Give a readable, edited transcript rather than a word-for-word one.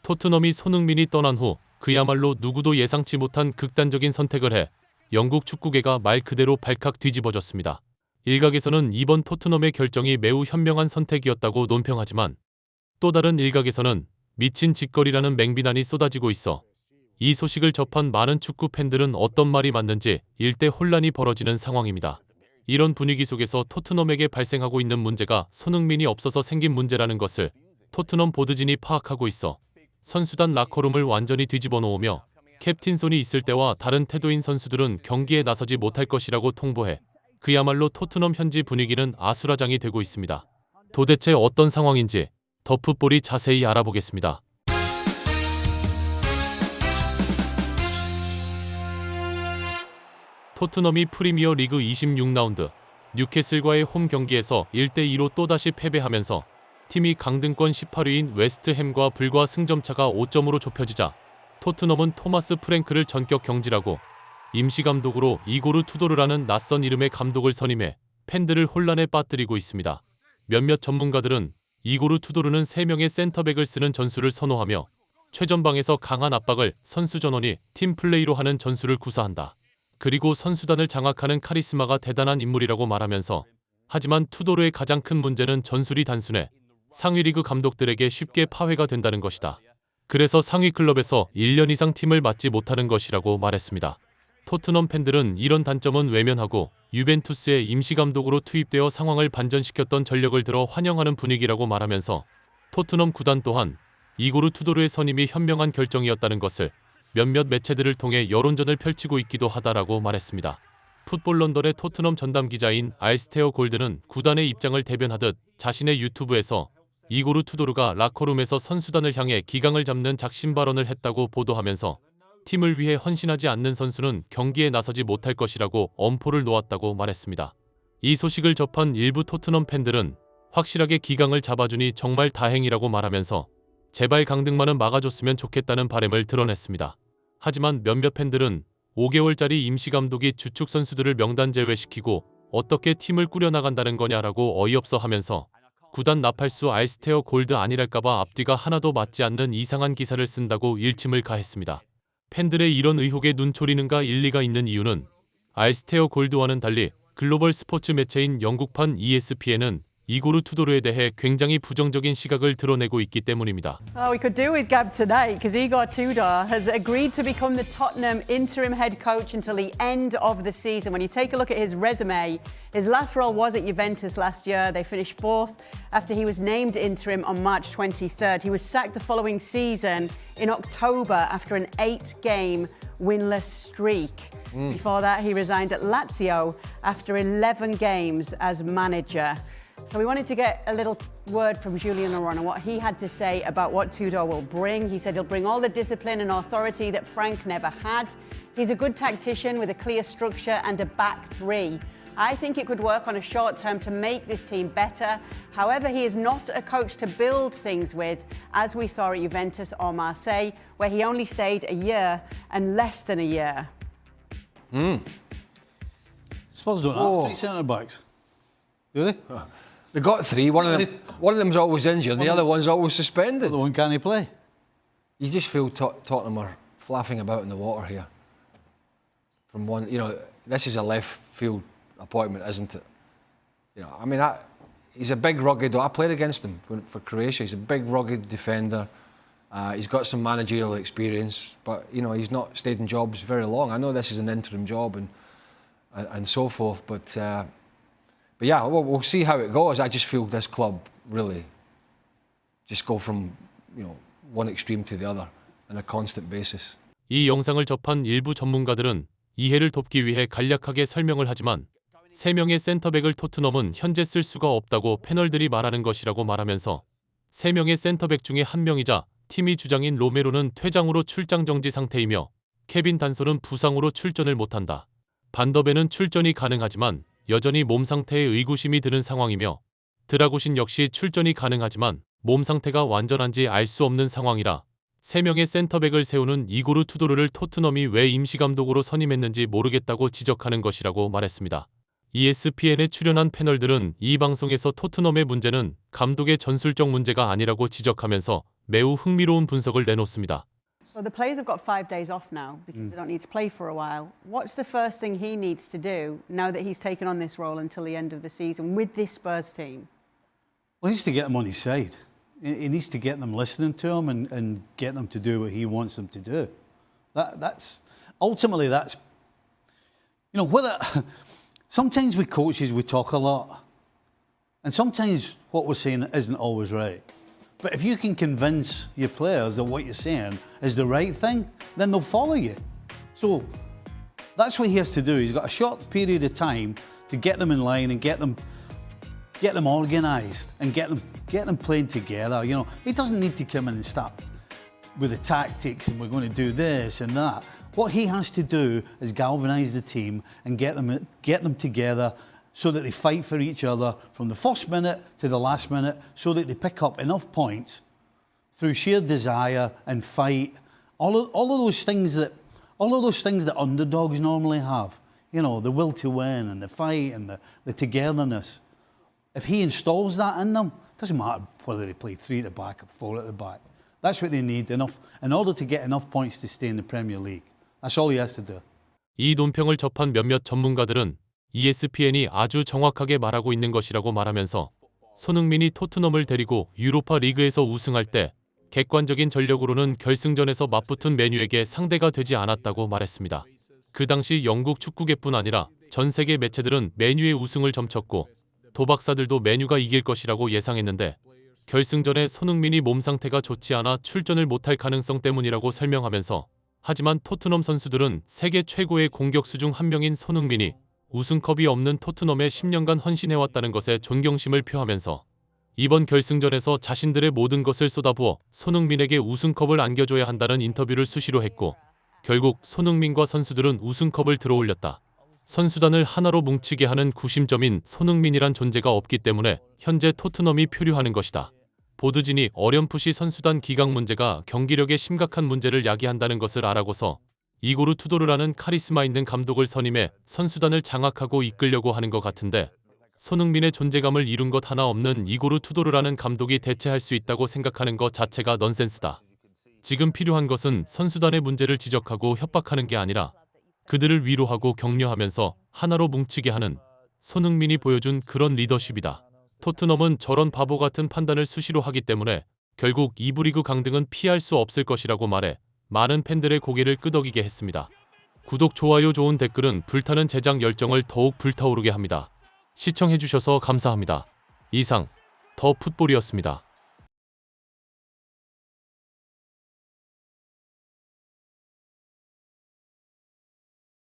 토트넘이 손흥민이 떠난 후 그야말로 누구도 예상치 못한 극단적인 선택을 해 영국 축구계가 말 그대로 발칵 뒤집어졌습니다. 일각에서는 이번 토트넘의 결정이 매우 현명한 선택이었다고 논평하지만 또 다른 일각에서는 미친 짓거리라는 맹비난이 쏟아지고 있어 이 소식을 접한 많은 축구 팬들은 어떤 말이 맞는지 일대 혼란이 벌어지는 상황입니다. 이런 분위기 속에서 토트넘에게 발생하고 있는 문제가 손흥민이 없어서 생긴 문제라는 것을 토트넘 보드진이 파악하고 있어 선수단 라커룸을 완전히 뒤집어 놓으며 캡틴손이 있을 때와 다른 태도인 선수들은 경기에 나서지 못할 것이라고 통보해 그야말로 토트넘 현지 분위기는 아수라장이 되고 있습니다. 도대체 어떤 상황인지 더 풋볼이 자세히 알아보겠습니다. 토트넘이 프리미어 리그 26라운드 뉴캐슬과의 홈 경기에서 1대2로 또다시 패배하면서 팀이 강등권 18위인 웨스트햄과 불과 승점차가 5점으로 좁혀지자 토트넘은 토마스 프랭크를 전격 경질하고 임시감독으로 이고르 투도르라는 낯선 이름의 감독을 선임해 팬들을 혼란에 빠뜨리고 있습니다. 몇몇 전문가들은 이고르 투도르는 3명의 센터백을 쓰는 전술을 선호하며 최전방에서 강한 압박을 선수 전원이 팀 플레이로 하는 전술을 구사한다. 그리고 선수단을 장악하는 카리스마가 대단한 인물이라고 말하면서 하지만 투도르의 가장 큰 문제는 전술이 단순해 상위 리그 감독들에게 쉽게 파회가 된다는 것이다. 그래서 상위 클럽에서 1년 이상 팀을 맡지 못하는 것이라고 말했습니다. 토트넘 팬들은 이런 단점은 외면하고 유벤투스의 임시감독으로 투입되어 상황을 반전시켰던 전력을 들어 환영하는 분위기라고 말하면서 토트넘 구단 또한 이고르 투도르의 선임이 현명한 결정이었다는 것을 몇몇 매체들을 통해 여론전을 펼치고 있기도 하다라고 말했습니다. 풋볼 런던의 토트넘 전담 기자인 알스테어 골드는 구단의 입장을 대변하듯 자신의 유튜브에서 이고르 투도르가 라커룸에서 선수단을 향해 기강을 잡는 작심 발언을 했다고 보도하면서 팀을 위해 헌신하지 않는 선수는 경기에 나서지 못할 것이라고 엄포를 놓았다고 말했습니다. 이 소식을 접한 일부 토트넘 팬들은 확실하게 기강을 잡아주니 정말 다행이라고 말하면서 제발 강등만은 막아줬으면 좋겠다는 바람을 드러냈습니다. 하지만 몇몇 팬들은 5개월짜리 임시감독이 주축 선수들을 명단 제외시키고 어떻게 팀을 꾸려나간다는 거냐라고 어이없어 하면서 구단 나팔수 알스테어 골드 아니랄까봐 앞뒤가 하나도 맞지 않는 이상한 기사를 쓴다고 일침을 가했습니다. 팬들의 이런 의혹에 눈초리는가 일리가 있는 이유는 알스테어 골드와는 달리 글로벌 스포츠 매체인 영국판 ESPN은 이고르 투도르에 대해 굉장히 부정적인 시각을 드러내고 있기 때문입니다. Well, we could do with Gab tonight because Igor Tudor has agreed to become the Tottenham interim head coach until the end of the season. When you take a look at his resume, his last role was at Juventus last year. They finished 4th after he was named interim on March 23rd. He was sacked the following season in October after an 8-game winless streak. Before that, he resigned at Lazio after 11 games as manager. So we wanted to get a little word from Julian Laurent and what he had to say about what Tudor will bring. He said he'll bring all the discipline and authority that Frank never had. He's a good tactician with a clear structure and a back three. I think it could work on a short term to make this team better. However, he is not a coach to build things with, as we saw at Juventus or Marseille, where he only stayed a year and less than a year. Spurs don't have 3 centre-backs, do they? They got 3. One of them's always injured. The other one's always suspended. The one can't he play? You just feel Tottenham are flapping about in the water here. From one, this is a left field appointment, isn't it? I mean, he's a big, rugged. I played against him for Croatia. He's a big, rugged defender. He's got some managerial experience, but he's not stayed in jobs very long. I know this is an interim job and so forth, but yeah, we'll see how it goes. I just feel this club really just go from one extreme to the other on a constant basis. 이 영상을 접한 일부 전문가들은 이해를 돕기 위해 간략하게 설명을 하지만 3명의 센터백을 토트넘은 현재 쓸 수가 없다고 패널들이 말하는 것이라고 말하면서 3명의 센터백 중에 1명이자 팀이 주장인 로메로는 퇴장으로 출장 정지 상태이며 케빈 단솔은 부상으로 출전을 못한다. 반더벤은 출전이 가능하지만 여전히 몸 상태에 의구심이 드는 상황이며 드라구신 역시 출전이 가능하지만 몸 상태가 완전한지 알 수 없는 상황이라 3명의 센터백을 세우는 이고르 투도르를 토트넘이 왜 임시감독으로 선임했는지 모르겠다고 지적하는 것이라고 말했습니다. ESPN에 출연한 패널들은 이 방송에서 토트넘의 문제는 감독의 전술적 문제가 아니라고 지적하면서 매우 흥미로운 분석을 내놓습니다. So the players have got 5 days off now because they don't need to play for a while. What's the first thing he needs to do now that he's taken on this role until the end of the season with this Spurs team? Well, he needs to get them on his side. He needs to get them listening to him and get them to do what he wants them to do. That's ultimately that's, you know, whether sometimes with coaches we talk a lot, and sometimes what we're saying isn't always right. But if you can convince your players that what you're saying is the right thing, then they'll follow you. So that's what he has to do. He's got a short period of time to get them in line and get them organised and get them playing together. You know, he doesn't need to come in and start with the tactics and we're going to do this and that. What he has to do is galvanise the team and get them together so that they fight for each other from the first minute to the last minute, so that they pick up enough points through sheer desire and fight. All of those things that underdogs normally have. You know, the will to win and the fight and the togetherness. If he installs that in them, it doesn't matter whether they play 3 at the back or 4 at the back. That's what they need enough in order to get enough points to stay in the Premier League. That's all he has to do. 이 논평을 접한 몇몇 전문가들은 ESPN이 아주 정확하게 말하고 있는 것이라고 말하면서 손흥민이 토트넘을 데리고 유로파 리그에서 우승할 때 객관적인 전력으로는 결승전에서 맞붙은 맨유에게 상대가 되지 않았다고 말했습니다. 그 당시 영국 축구계뿐 아니라 전 세계 매체들은 맨유의 우승을 점쳤고 도박사들도 맨유가 이길 것이라고 예상했는데 결승전에 손흥민이 몸 상태가 좋지 않아 출전을 못할 가능성 때문이라고 설명하면서 하지만 토트넘 선수들은 세계 최고의 공격수 중 한 명인 손흥민이 우승컵이 없는 토트넘에 10년간 헌신해왔다는 것에 존경심을 표하면서 이번 결승전에서 자신들의 모든 것을 쏟아부어 손흥민에게 우승컵을 안겨줘야 한다는 인터뷰를 수시로 했고 결국 손흥민과 선수들은 우승컵을 들어올렸다. 선수단을 하나로 뭉치게 하는 구심점인 손흥민이란 존재가 없기 때문에 현재 토트넘이 표류하는 것이다. 보드진이 어렴풋이 선수단 기강 문제가 경기력에 심각한 문제를 야기한다는 것을 알아고서 이고르 투도르라는 카리스마 있는 감독을 선임해 선수단을 장악하고 이끌려고 하는 것 같은데 손흥민의 존재감을 이룬 것 하나 없는 이고르 투도르라는 감독이 대체할 수 있다고 생각하는 것 자체가 넌센스다. 지금 필요한 것은 선수단의 문제를 지적하고 협박하는 게 아니라 그들을 위로하고 격려하면서 하나로 뭉치게 하는 손흥민이 보여준 그런 리더십이다. 토트넘은 저런 바보 같은 판단을 수시로 하기 때문에 결국 2부 리그 강등은 피할 수 없을 것이라고 말해 많은 팬들의 고개를 끄덕이게 했습니다. 구독, 좋아요, 좋은 댓글은 불타는 제작 열정을 더욱 불타오르게 합니다. 시청해주셔서 감사합니다. 이상 더 풋볼이었습니다.